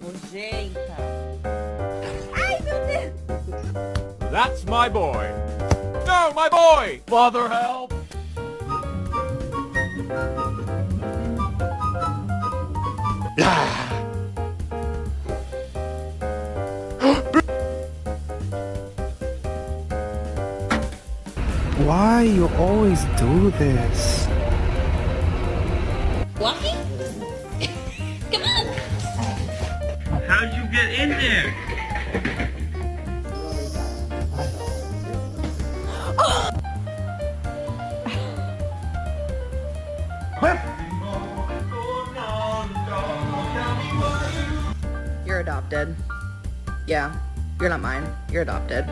Nojenta. Ai, meu Deus! That's my boy. No, my boy! Father, help! Why you always do this? Fluffy? Come on! How'd you get in there? You're adopted. Yeah, you're not mine. You're adopted.